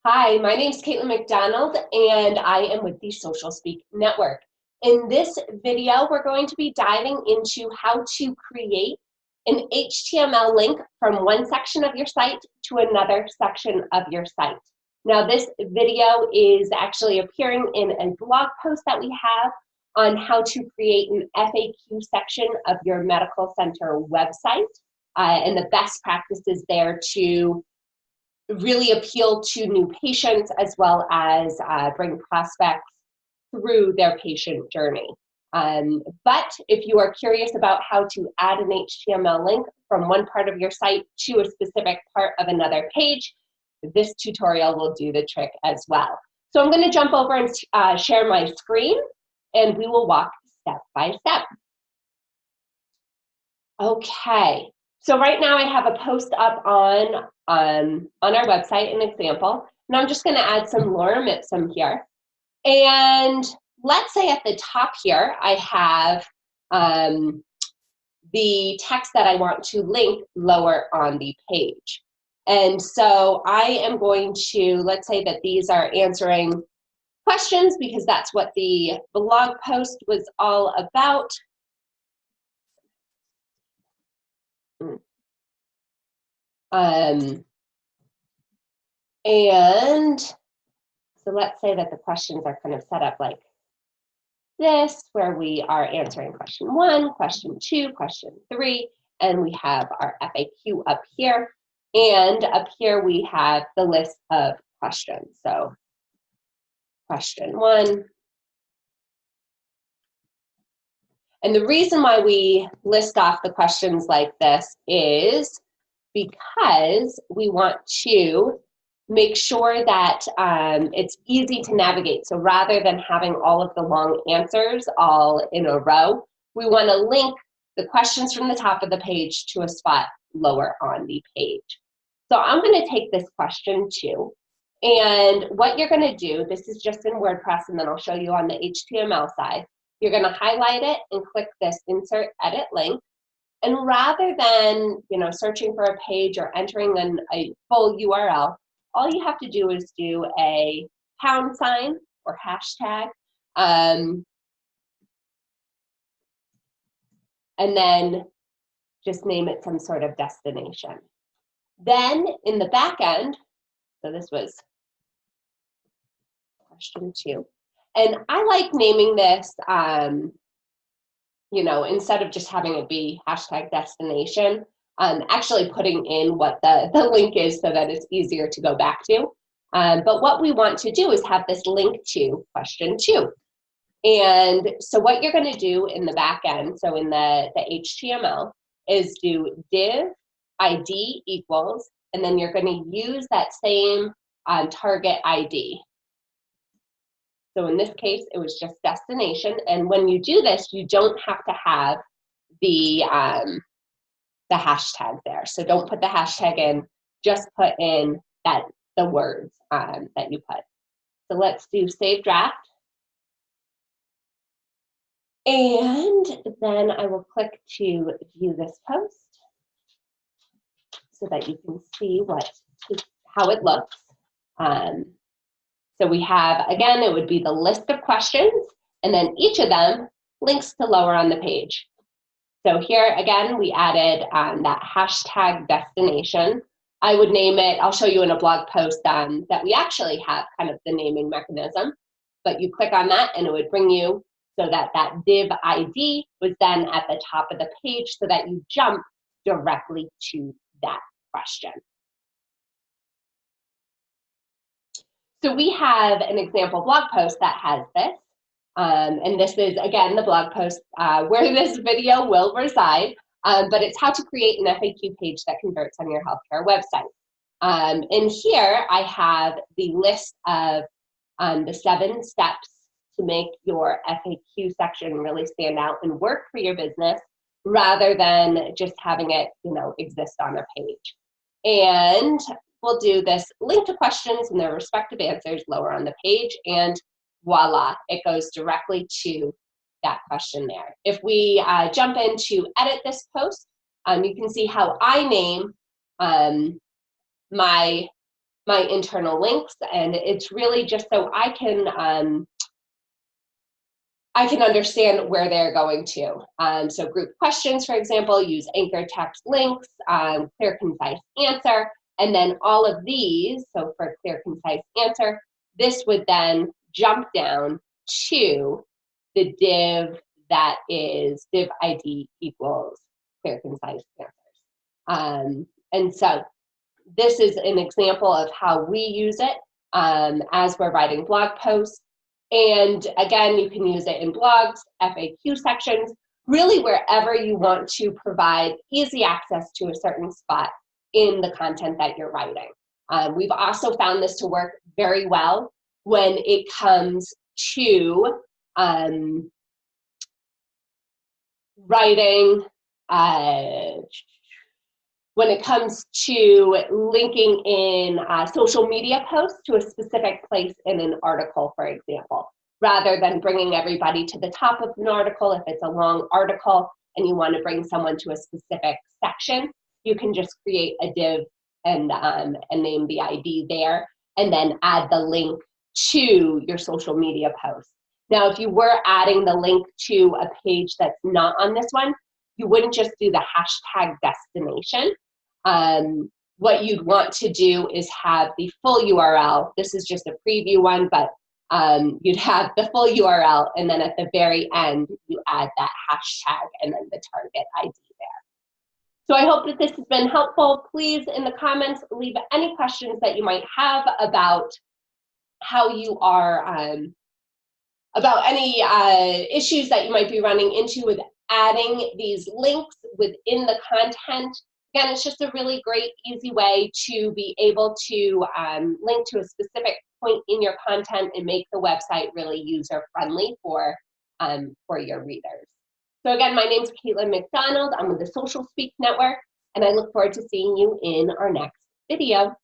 Hi, my name is Caitlin McDonald, and I am with the Social Speak Network. In this video, we're going to be diving into how to create an HTML link from one section of your site to another section of your site. Now, this video is actually appearing in a blog post that we have on how to create an FAQ section of your medical center website, and the best practices there to really appeal to new patients as well as bring prospects through their patient journey. But if you are curious about how to add an HTML link from one part of your site to a specific part of another page, this tutorial will do the trick as well. So I'm going to jump over and share my screen, and we will walk step by step. Okay, so right now I have a post up on our website, an example, and I'm just going to add some lorem ipsum here. And let's say at the top here, I have the text that I want to link lower on the page. And so I am going to, let's say that these are answering questions because that's what the blog post was all about. And so let's say that the questions are kind of set up like this, where we are answering question 1, question 2, question 3, and we have our FAQ up here. And up here we have the list of questions. So question 1. And the reason why we list off the questions like this is because we want to make sure that it's easy to navigate. So rather than having all of the long answers all in a row, we want to link the questions from the top of the page to a spot lower on the page. So I'm going to take this question 2. And what you're going to do, this is just in WordPress, and then I'll show you on the HTML side. You're going to highlight it and click this Insert Edit Link. And rather than searching for a page or entering a full URL, all you have to do is do a # or hashtag, and then just name it some sort of destination. Then in the back end, so this was question 2, and I like naming this, instead of just having it be #destination, actually putting in what the link is so that it's easier to go back to. But what we want to do is have this link to question 2. And so what you're going to do in the back end, so in the HTML, is do div ID equals, and then you're going to use that same target ID. So in this case, it was just destination. And when you do this, you don't have to have the hashtag there. So don't put the hashtag in, just put in the words that you put. So let's do save draft. And then I will click to view this post so that you can see how it looks. So we have, again, it would be the list of questions, and then each of them links to lower on the page. So here, again, we added that #destination. I would name it, I'll show you in a blog post that we actually have kind of the naming mechanism, but you click on that and it would bring you so that div ID was then at the top of the page so that you jump directly to that question. So we have an example blog post that has this, and this is, again, the blog post where this video will reside, but it's how to create an FAQ page that converts on your healthcare website. And here I have the list of the 7 steps to make your FAQ section really stand out and work for your business rather than just having it, exist on a page. And we'll do this link to questions and their respective answers lower on the page, and voila, it goes directly to that question there. If we jump in to edit this post, you can see how I name my my internal links, and it's really just so I can understand where they're going to. So group questions, for example, use anchor text links, clear, concise answer, and then all of these, so for clear, concise answer, this would then jump down to the div that is div ID equals clear, concise answers. And so this is an example of how we use it as we're writing blog posts. And again, you can use it in blogs, FAQ sections, really wherever you want to provide easy access to a certain spot in the content that you're writing. We've also found this to work very well when it comes to writing, when it comes to linking in social media posts to a specific place in an article, for example, rather than bringing everybody to the top of an article. If it's a long article and you want to bring someone to a specific section, you can just create a div and name the ID there, and then add the link to your social media post. Now, if you were adding the link to a page that's not on this one, you wouldn't just do the hashtag destination. What you'd want to do is have the full URL. This is just a preview one, but you'd have the full URL, and then at the very end, you add that hashtag and then the target ID there. So I hope that this has been helpful. Please, in the comments, leave any questions that you might have about how you are, about any issues that you might be running into with adding these links within the content. Again, it's just a really great, easy way to be able to link to a specific point in your content and make the website really user-friendly for your readers. So again, my name's Caitlin McDonald. I'm with the Social Speak Network, and I look forward to seeing you in our next video.